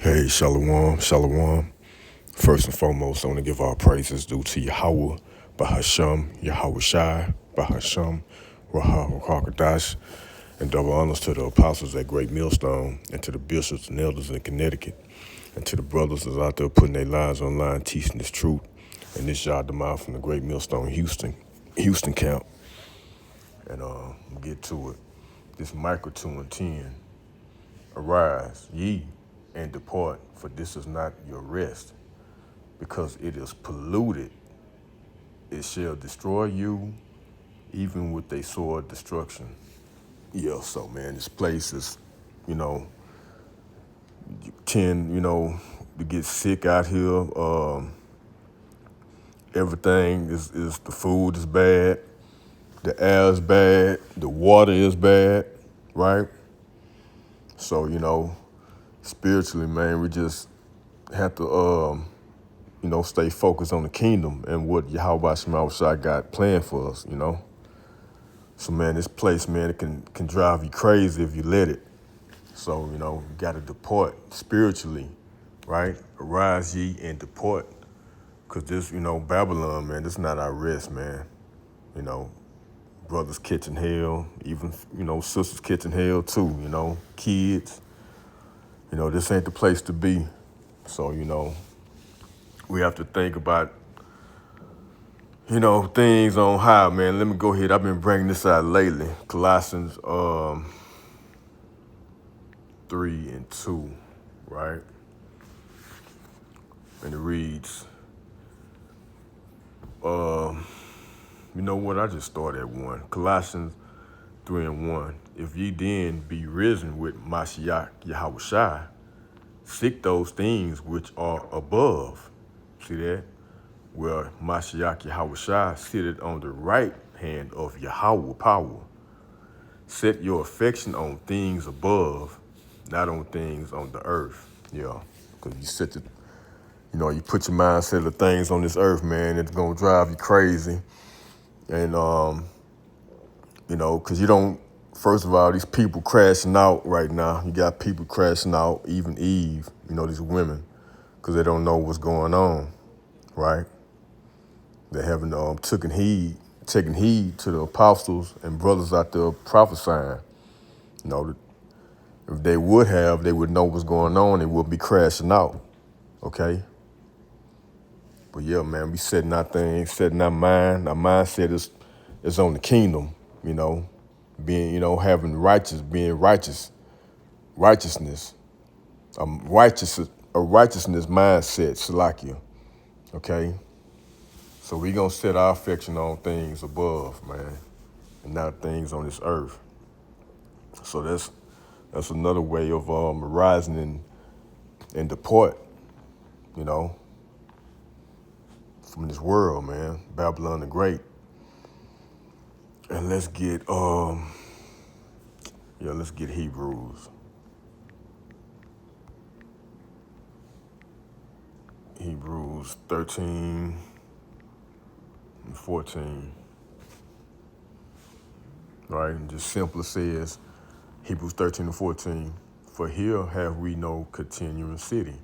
Hey, Shalom, Shalom. First and foremost, I want to give all praises due to Yahweh, Bahasham, Yahweh Shai, Bahasham, Rahakadash, and double honors to the apostles at Great Millstone, and to the bishops and elders in Connecticut, and to the brothers that's out there putting their lives online, teaching this truth. And this Yah Demai from the Great Millstone, Houston camp. And we'll get to it. This Micah 2 and 10. Arise, ye, and depart, for this is not your rest, because it is polluted. It shall destroy you, even with a sword destruction. Yeah, so man, this place is, you know, you tend, to get sick out here. Everything is the food is bad, the air is bad, the water is bad, right? So, spiritually, man, we just have to stay focused on the kingdom and what Yahweh Shai got planned for us. So man, this place, man, it can drive you crazy if you let it. So, you gotta depart spiritually, right? Arise ye and depart. Cause this, Babylon, man, this is not our rest, man. You know, brothers catching hell, even, sisters catching hell too, kids. This ain't the place to be. So, we have to think about things on high, man. Let me go ahead. I've been bringing this out lately. Colossians 3 and 2, right? And it reads, you know what? I just started at 1. Colossians 3 and 1. If ye then be risen with Mashiach Yahweh Shai, seek those things which are above. See that? Where Mashiach Yahweh Shai sitteth on the right hand of Yahweh power. Set your affection on things above, not on things on the earth. Yeah, because you put your mindset of things on this earth, man, it's gonna drive you crazy. And because you don't. First of all, these people crashing out right now. You got people crashing out, even Eve. These women, because they don't know what's going on, right? They haven't taken heed to the apostles and brothers out there prophesying. If they would have, they would know what's going on. They would be crashing out, okay? But yeah, man, we setting our things, setting our mind. Our mindset is on the kingdom, being, having being righteousness, a righteousness mindset, Salakia, okay? So we gonna set our affection on things above, man, and not things on this earth. So that's another way of rising and depart, you know, from this world, man. Babylon the Great. And let's get Hebrews. Hebrews 13 and 14. Right? And just simply says, Hebrews 13 and 14, for here have we no continuing city,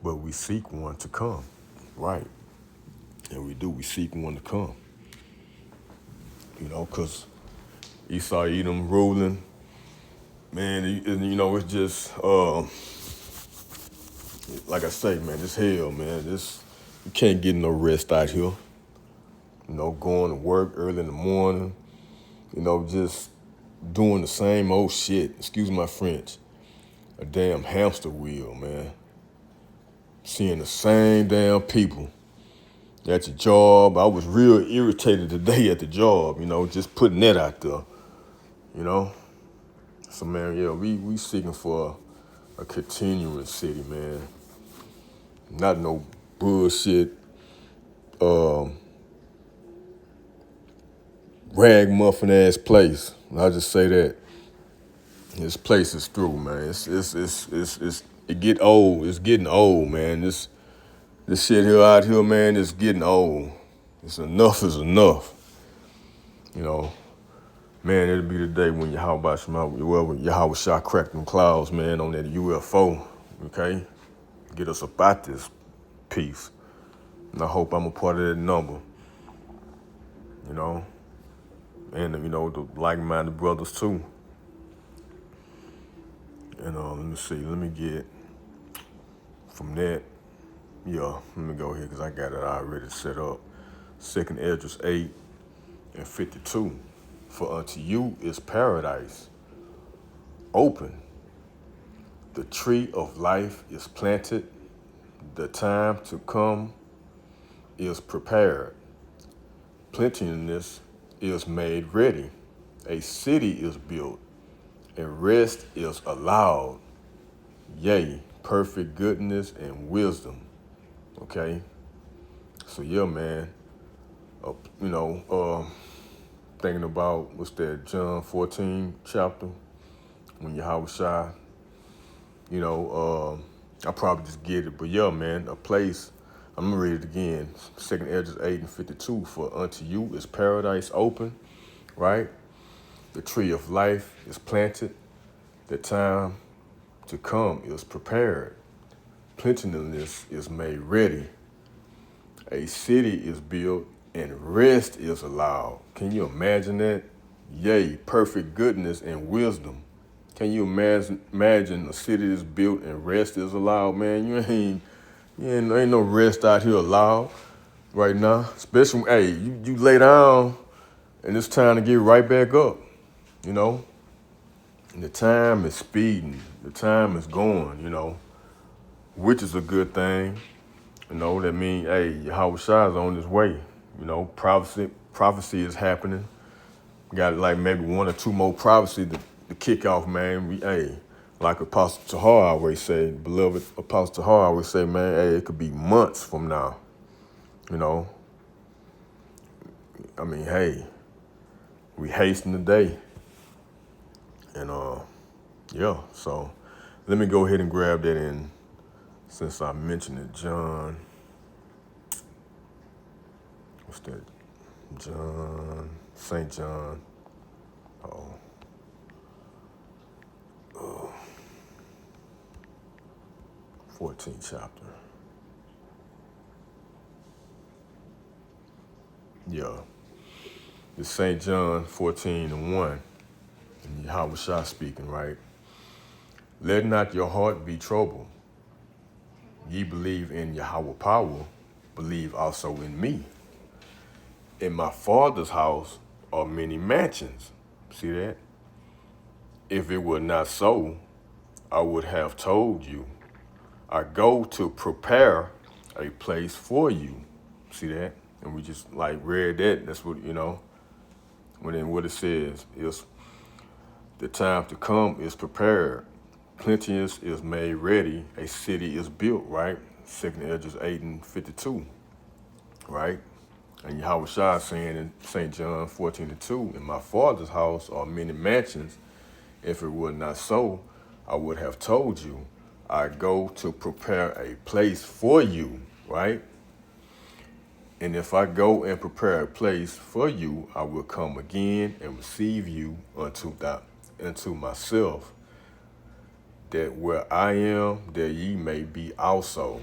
but we seek one to come. Right. And we seek one to come. Because Esau, Edom ruling, man, it's just, like I say, man, this hell, man, you can't get no rest out here. Going to work early in the morning, just doing the same old shit, excuse my French, a damn hamster wheel, man. Seeing the same damn people at your job. I was real irritated today at the job, just putting that out there, So, man, yeah, we seeking for a continuing city, man. Not no bullshit, ragmuffin ass place. I'll just say that. This place is through, man. It get old. It's getting old, man. This shit here out here, man, is getting old. Enough is enough. Man, it'll be the day when Yahweh Shai cracked them clouds, man, on that UFO. okay? Get us about this peace. And I hope I'm a part of that number, you know? And, the like-minded brothers too. And let me see, let me get from that. Yeah, let me go here because I got it already set up. 2nd Esdras 8 and 52. For unto you is paradise open. The tree of life is planted. The time to come is prepared. Plenteousness is made ready. A city is built, and rest is allowed. Yea, perfect goodness and wisdom. Okay? So yeah, man. Thinking about what's that, John 14 chapter, when Yahweh Shai, I probably just get it. But yeah, man, a place, I'm gonna read it again. 2nd Esdras 8 and 52. For unto you is paradise open, right? The tree of life is planted. The time to come is prepared. Plenteousness is made ready. A city is built and rest is allowed. Can you imagine that? Yea, perfect goodness and wisdom. Can you imagine a city is built and rest is allowed, man? Ain't no rest out here allowed right now. Especially, hey, you lay down and it's time to get right back up, you know? And the time is speeding. The time is going, which is a good thing. That means, hey, Yahweh Shai is on his way. Prophecy is happening. We got like maybe one or two more prophecy to kick off, man. Like Apostle Tahar always say, beloved Apostle Tahar always say, man, hey, it could be months from now. Hey, we hasten the day. And yeah, so let me go ahead and grab that in, since I mentioned it, John. What's that? St. John. 14th chapter. Yeah. It's St. John 14 and 1. And Yahweh Shai speaking, right? Let not your heart be troubled. Ye believe in Yahweh power, believe also in me. In my Father's house are many mansions. See that? If it were not so, I would have told you. I go to prepare a place for you. See that? And we just like read that. That's what, what it says is the time to come is prepared. Plenteous is made ready. A city is built, right? 2nd Esdras 8 and 52, right? And Yahweh Shai saying in St. John 14 and 2, in my Father's house are many mansions. If it were not so, I would have told you. I go to prepare a place for you, right? And if I go and prepare a place for you, I will come again and receive you unto myself, that where I am, there ye may be also.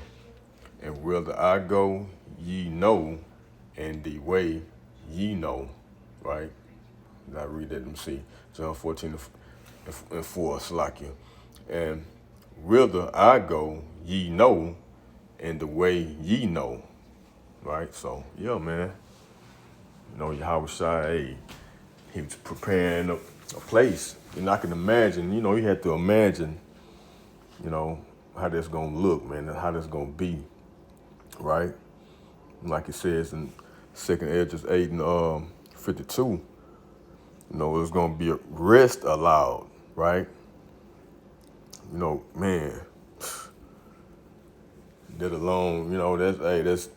And whither I go, ye know, and the way ye know, right? And I read that, let me see, John 14 and 4, Salakia. And whither I go, ye know, and the way ye know, right? So, yeah, man. Yahweh Shai, hey, he was preparing a place. And I can imagine, you had to imagine, how that's going to look, man, and how that's going to be, right? Like it says in 2nd Esdras 8 and 52, there's going to be a rest allowed, right? Man, that alone, that's,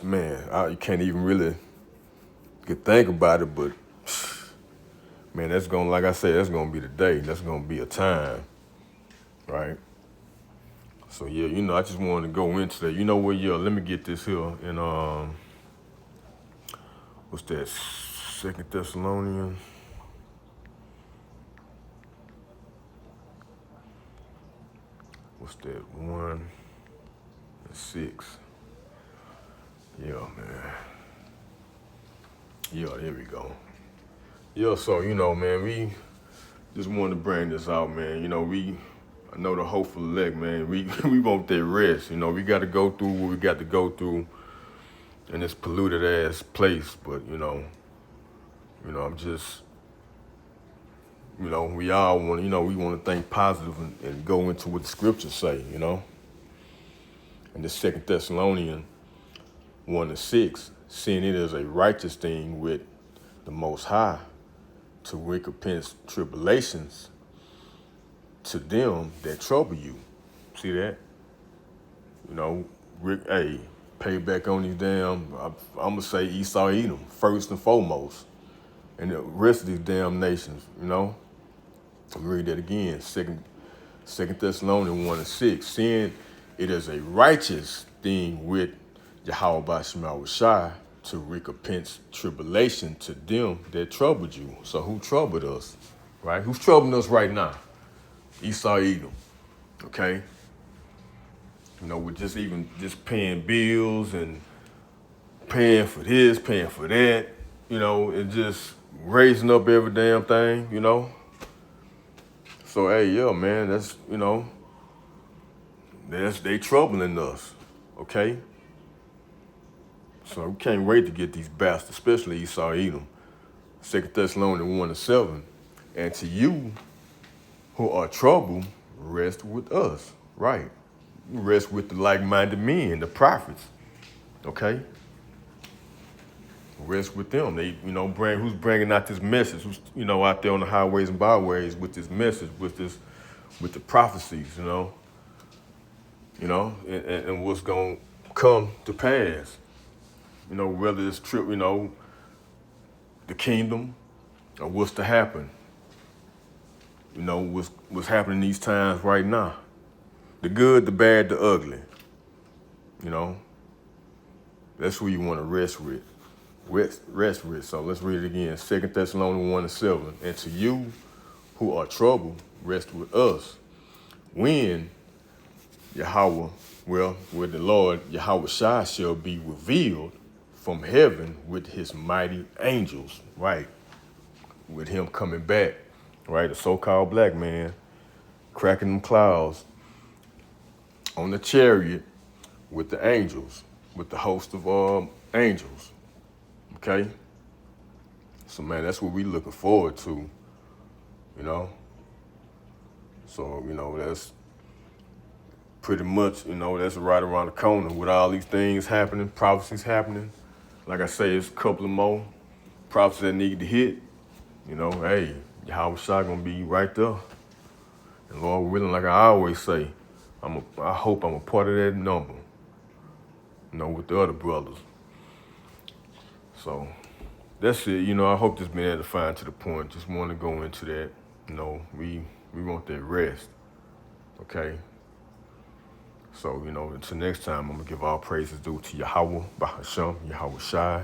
man, you can't even really get think about it, but, man, that's going to, like I said, that's going to be the day. That's going to be a time, right? So, yeah, I just wanted to go into that. Let me get this here in, what's that, 2nd Thessalonians? What's that? 1 and 6. Yeah, man. Yeah, there we go. Yeah, so, man, we just wanted to bring this out, man. I know the hopeful elect, man. We want that rest. We got to go through what we got to go through in this polluted ass place. But, I'm just, we all want, we want to think positive and go into what the scriptures say, And the 2 Thessalonians 1 and 6, seeing it as a righteous thing with the Most High to recompense tribulations to them that trouble you. See that? Pay back on these damn, I'm going to say Esau, Edom, first and foremost. And the rest of these damn nations, I'll read that again. Second Thessalonians 1 and 6, seeing it is a righteous thing with Yahweh Shai to recompense tribulation to them that troubled you. So who troubled us, right? Who's troubling us right now? Esau, Edom, okay? With just paying bills and paying for this, paying for that, and just raising up every damn thing, So, hey, yeah, man, they troubling us, okay? So we can't wait to get these bastards, especially Esau, Edom. 2 Thessalonians 1 and 7. And to you who are troubled, rest with us, right? Rest with the like-minded men, the prophets, okay? Rest with them. They, who's bringing out this message? Who's, out there on the highways and byways with this message, with the prophecies, and what's gonna come to pass. Whether it's the kingdom or what's to happen. What's happening these times right now. The good, the bad, the ugly. That's who you want to rest with. Rest with. So let's read it again. 2 Thessalonians 1 and 7. And to you who are troubled, rest with us. When where the Lord Yahweh Shai shall be revealed from heaven with his mighty angels, right? With him coming back, right? The so-called black man cracking them clouds on the chariot with the angels, with the host of angels, okay? So, man, that's what we looking forward to, So, that's pretty much, that's right around the corner with all these things happening, prophecies happening. Like I say, it's a couple of more prophecies that need to hit. Hey, Yahweh Shai gonna be right there. And Lord willing, like I always say, I hope I'm a part of that number, with the other brothers. So that's it. I hope this been edifying to the point. Just want to go into that. We want that rest. Okay. So, until next time, I'm going to give all praises due to Yahweh, Bahasham, Yahweh Shai,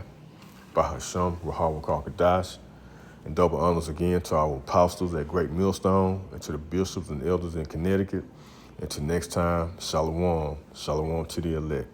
Bahasham, Rahawah Karkadash, and double honors again to our apostles at Great Millstone, and to the bishops and elders in Connecticut. And till next time, Shalom. Shalom to the elect.